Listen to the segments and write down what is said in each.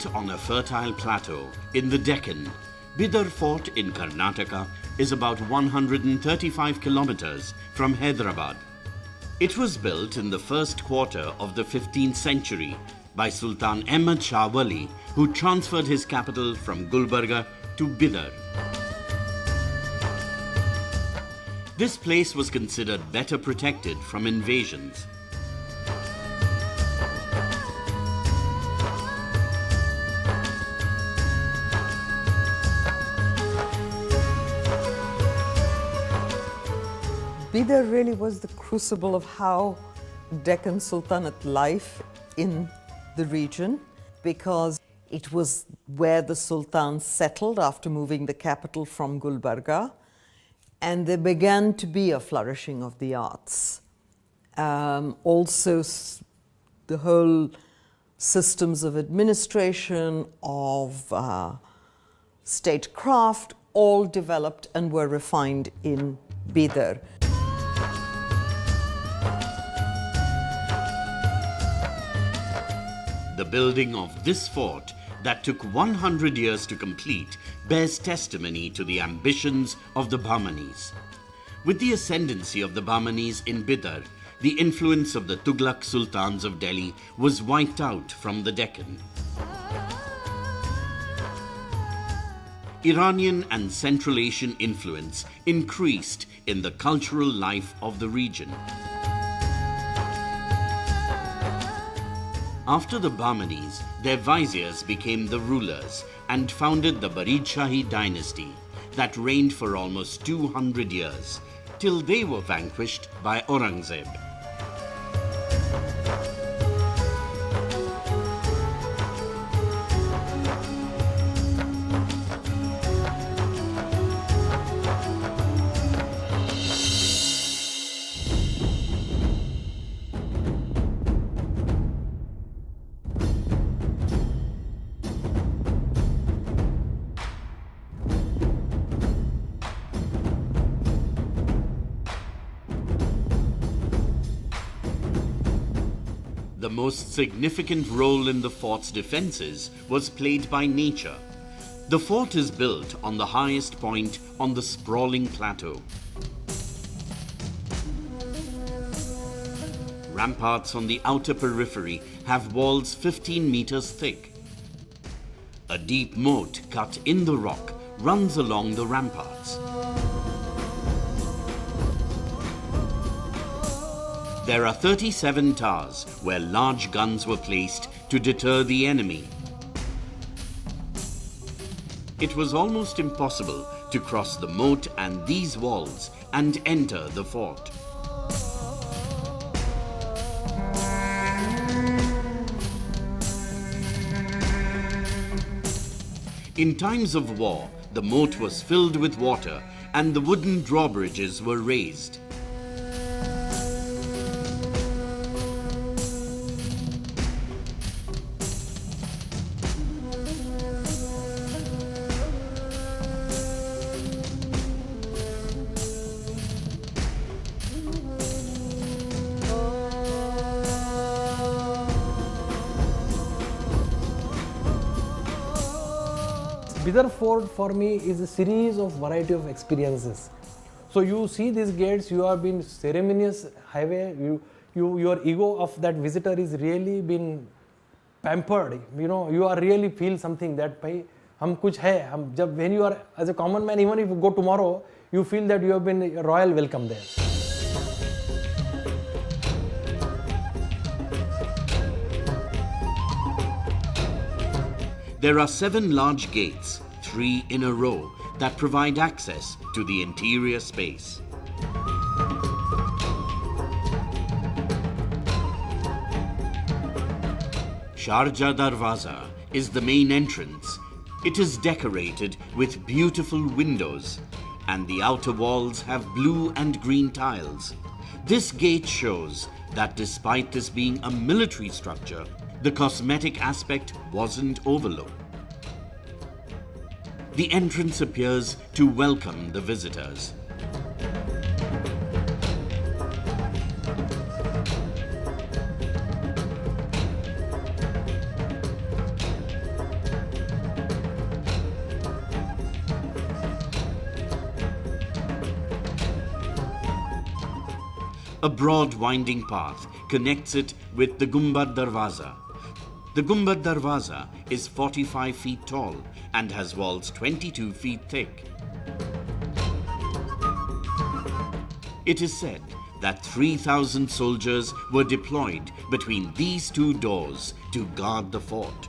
Built on a fertile plateau in the Deccan, Bidar Fort in Karnataka is about 135 kilometers from Hyderabad. It was built in the first quarter of the 15th century by Sultan Ahmad Shah Wali, who transferred his capital from Gulbarga to Bidar. This place was considered better protected from invasions. Bidar really was the crucible of how Deccan Sultanate life in the region, because it was where the sultans settled after moving the capital from Gulbarga, and there began to be a flourishing of the arts. Also, the whole systems of administration, of statecraft, all developed and were refined in Bidar. The building of this fort that took 100 years to complete bears testimony to the ambitions of the Bahmanis. With the ascendancy of the Bahmanis in Bidar, the influence of the Tughlaq Sultans of Delhi was wiped out from the Deccan. Iranian and Central Asian influence increased in the cultural life of the region. After the Bahmanis, their viziers became the rulers and founded the Bahmanid Dynasty that reigned for almost 200 years, till they were vanquished by Aurangzeb. The most significant role in the fort's defenses was played by nature. The fort is built on the highest point on the sprawling plateau. Ramparts on the outer periphery have walls 15 meters thick. A deep moat cut in the rock runs along the ramparts. There are 37 towers where large guns were placed to deter the enemy. It was almost impossible to cross the moat and these walls and enter the fort. In times of war, the moat was filled with water and the wooden drawbridges were raised. Bidar Fort for me is a series of variety of experiences. So you see these gates, you have been ceremonious highway, your ego of that visitor is really been pampered. You know, you are really feel something that bhai hum kuch hai. When you are as a common man, even if you go tomorrow, you feel that you have been a royal welcome there. There are 7 large gates, 3 in a row, that provide access to the interior space. Sharjah Darwaza is the main entrance. It is decorated with beautiful windows, and the outer walls have blue and green tiles. This gate shows that despite this being a military structure, the cosmetic aspect wasn't overlooked. The entrance appears to welcome the visitors. A broad winding path connects it with the Gumbad Darwaza. The Gumbad Darwaza is 45 feet tall and has walls 22 feet thick. It is said that 3,000 soldiers were deployed between these two doors to guard the fort.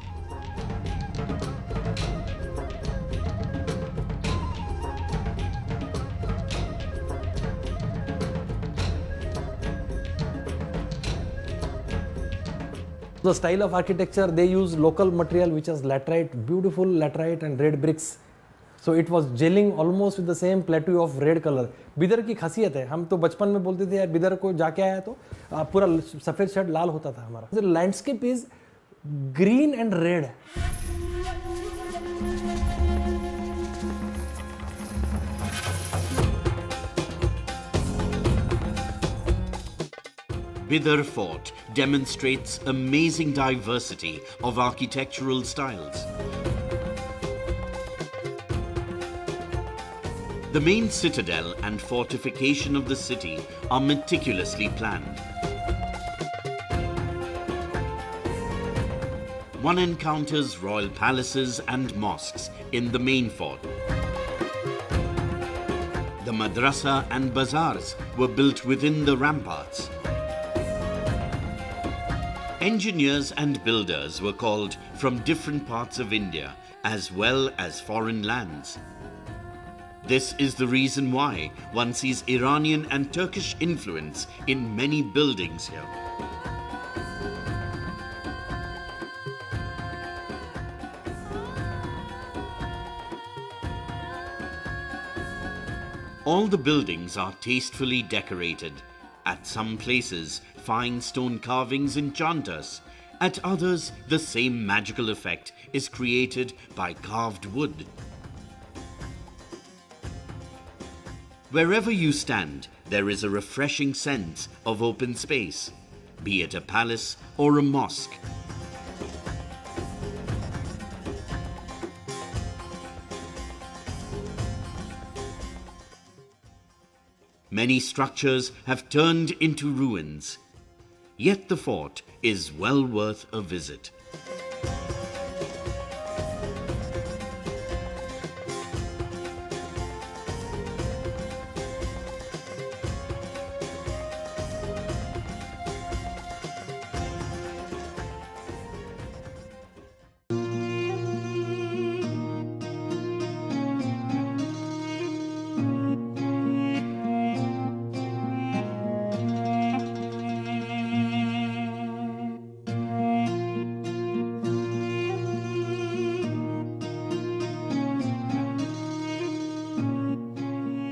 The style of architecture, they use local material which is laterite, beautiful laterite and red bricks. So it was gelling almost with the same plateau of red color. Bidar की खासियत है, हम तो बचपन में बोलते थे यार बिदर को जाके आया तो पूरा सफेद शर्ट लाल होता था हमारा. The landscape is green and red. Bidar Fort demonstrates amazing diversity of architectural styles. The main citadel and fortification of the city are meticulously planned. One encounters royal palaces and mosques in the main fort. The madrasa and bazaars were built within the ramparts. Engineers and builders were called from different parts of India as well as foreign lands. This is the reason why one sees Iranian and Turkish influence in many buildings here. All the buildings are tastefully decorated. At some places, fine stone carvings enchant us. At others, the same magical effect is created by carved wood. Wherever you stand, there is a refreshing sense of open space, be it a palace or a mosque. Many structures have turned into ruins, yet the fort is well worth a visit.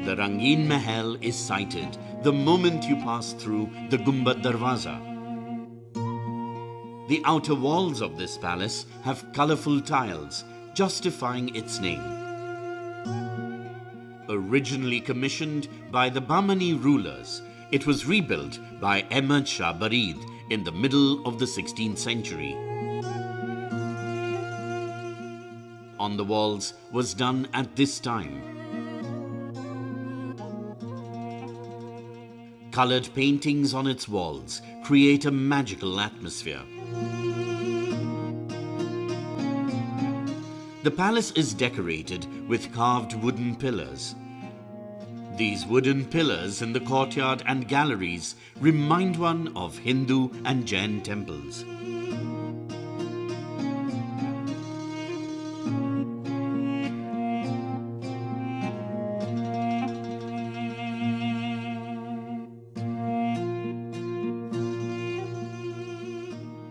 The Rangeen Mahal is sighted the moment you pass through the Gumbad Darwaza. The outer walls of this palace have colourful tiles, justifying its name. Originally commissioned by the Bahmani rulers, it was rebuilt by Ahmad Shah Wali in the middle of the 16th century. On the walls was done at this time. Coloured paintings on its walls create a magical atmosphere. The palace is decorated with carved wooden pillars. These wooden pillars in the courtyard and galleries remind one of Hindu and Jain temples.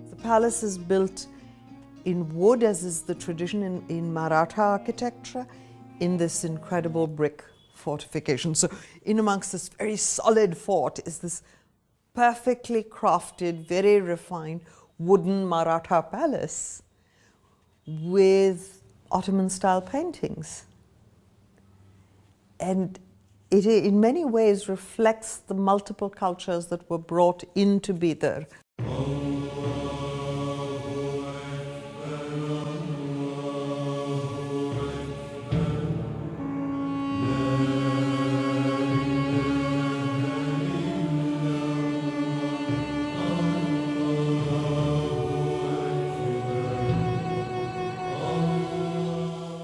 The palace is built in wood, as is the tradition in Maratha architecture, in this incredible brick fortification. So in amongst this very solid fort is this perfectly crafted, very refined wooden Maratha palace with Ottoman style paintings. And it in many ways reflects the multiple cultures that were brought into Bidar.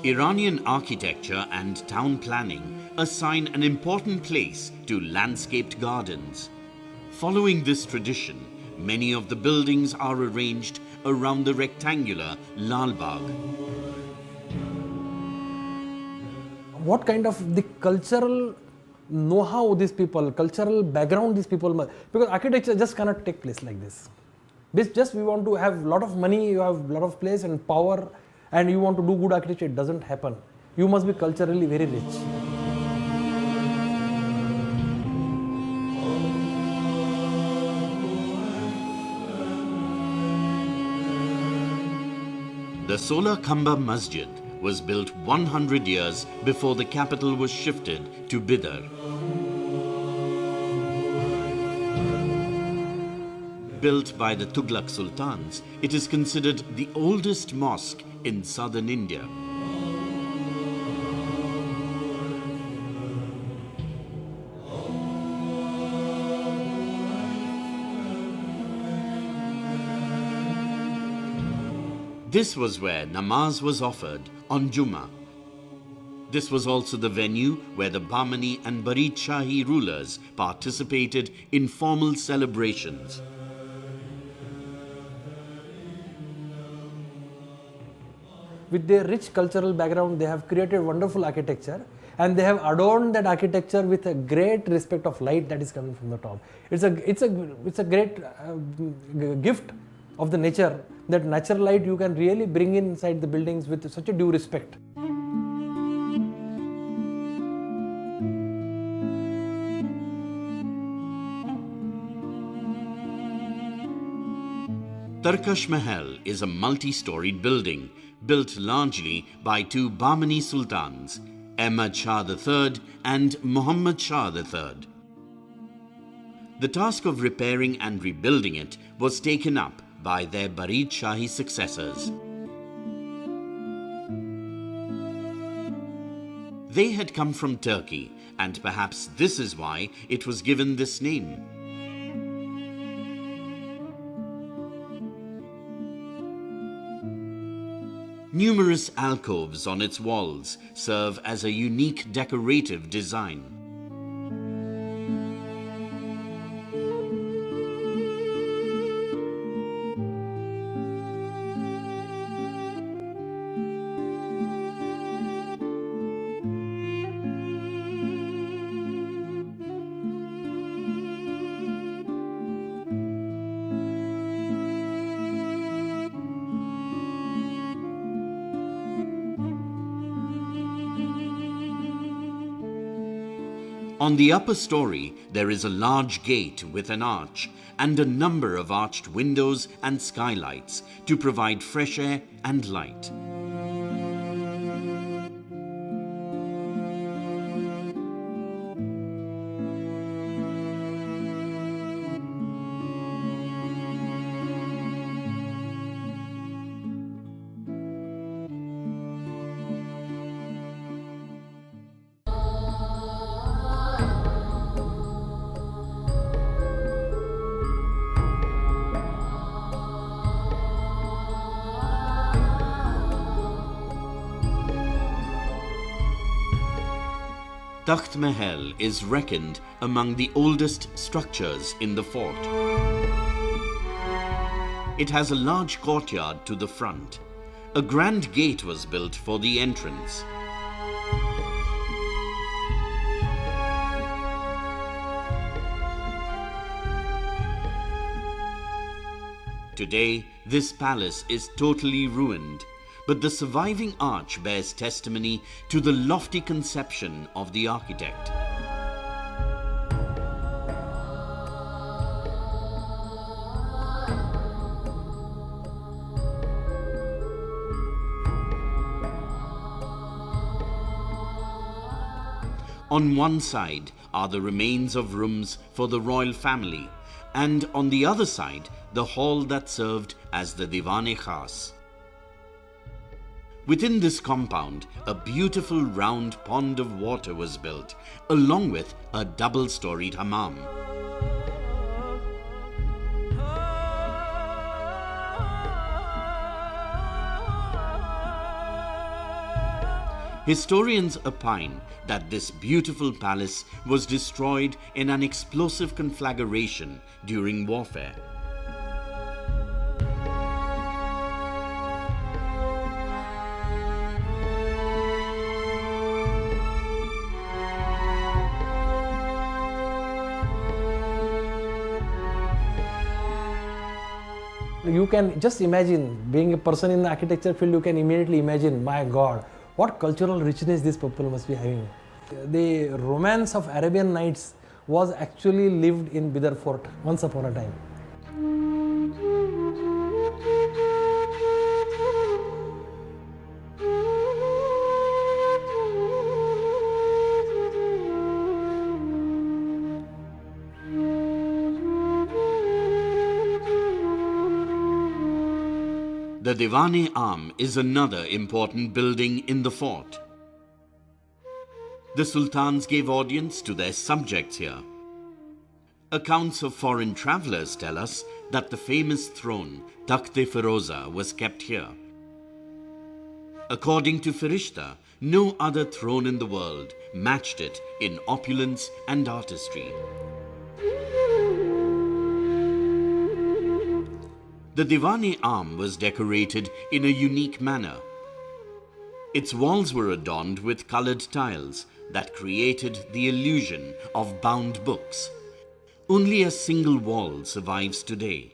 Iranian architecture and town planning assign an important place to landscaped gardens. Following this tradition, many of the buildings are arranged around the rectangular Lal Bagh. What kind of the cultural know-how these people, cultural background these people must, because architecture just cannot take place like this. This just we want to have a lot of money, you have a lot of place and power, and you want to do good architecture, it doesn't happen. You must be culturally very rich. The Sola Khamba Masjid was built 100 years before the capital was shifted to Bidar. Built by the Tughlaq Sultans, it is considered the oldest mosque in southern India. This was where namaz was offered on Jummah. This was also the venue where the Bahmani and Barid Shahi rulers participated in formal celebrations. With their rich cultural background, they have created wonderful architecture, and they have adorned that architecture with a great respect of light that is coming from the top. It's a great gift of the nature, that natural light you can really bring inside the buildings with such a due respect. Takht Mahal is a multi-storied building built largely by two Bahmani sultans, Ahmad Shah III and Muhammad Shah III. The task of repairing and rebuilding it was taken up by their Barid Shahi successors. They had come from Turkey, and perhaps this is why it was given this name. Numerous alcoves on its walls serve as a unique decorative design. On the upper story, there is a large gate with an arch and a number of arched windows and skylights to provide fresh air and light. Takht Mahal is reckoned among the oldest structures in the fort. It has a large courtyard to the front. A grand gate was built for the entrance. Today, this palace is totally ruined, but the surviving arch bears testimony to the lofty conception of the architect. On one side are the remains of rooms for the royal family, and on the other side, the hall that served as the Diwan-e-Khas. Within this compound, a beautiful round pond of water was built, along with a double-storied hammam. Historians opine that this beautiful palace was destroyed in an explosive conflagration during warfare. You can just imagine, being a person in the architecture field, you can immediately imagine, my God, what cultural richness these people must be having. The romance of Arabian Nights was actually lived in Bidar Fort once upon a time. The Diwan-e-Am is another important building in the fort. The sultans gave audience to their subjects here. Accounts of foreign travelers tell us that the famous throne, Takht-i Firishta, was kept here. According to Firishta, no other throne in the world matched it in opulence and artistry. The Diwan-e-Am was decorated in a unique manner. Its walls were adorned with colored tiles that created the illusion of bound books. Only a single wall survives today.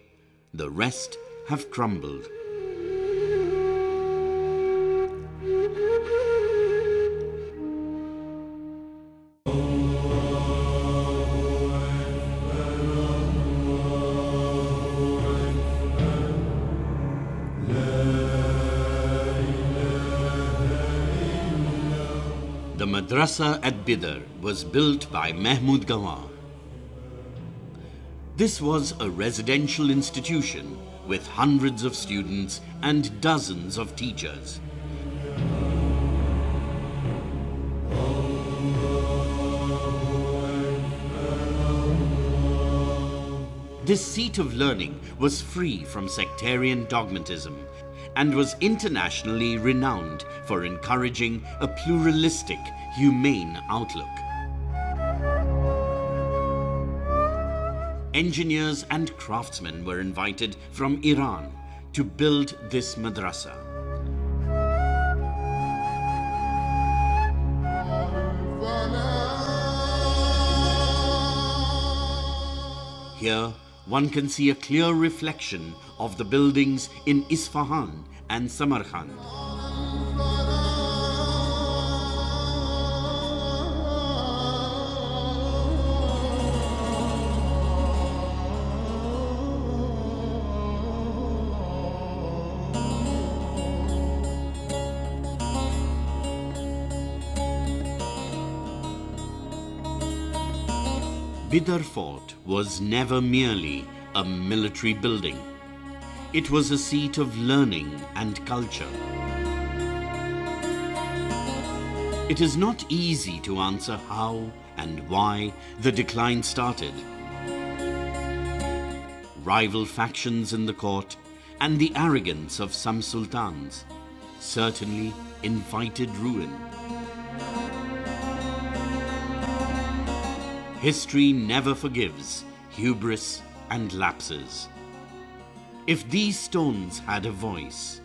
The rest have crumbled. The madrasa at Bidar was built by Mahmud Gawar. This was a residential institution with hundreds of students and dozens of teachers. This seat of learning was free from sectarian dogmatism and was internationally renowned for encouraging a pluralistic, humane outlook. Engineers and craftsmen were invited from Iran to build this madrasa. Here, one can see a clear reflection of the buildings in Isfahan and Samarkand. Bidar Fort was never merely a military building. It was a seat of learning and culture. It is not easy to answer how and why the decline started. Rival factions in the court and the arrogance of some sultans certainly invited ruin. History never forgives hubris and lapses. If these stones had a voice,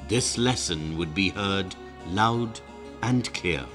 this lesson would be heard loud and clear.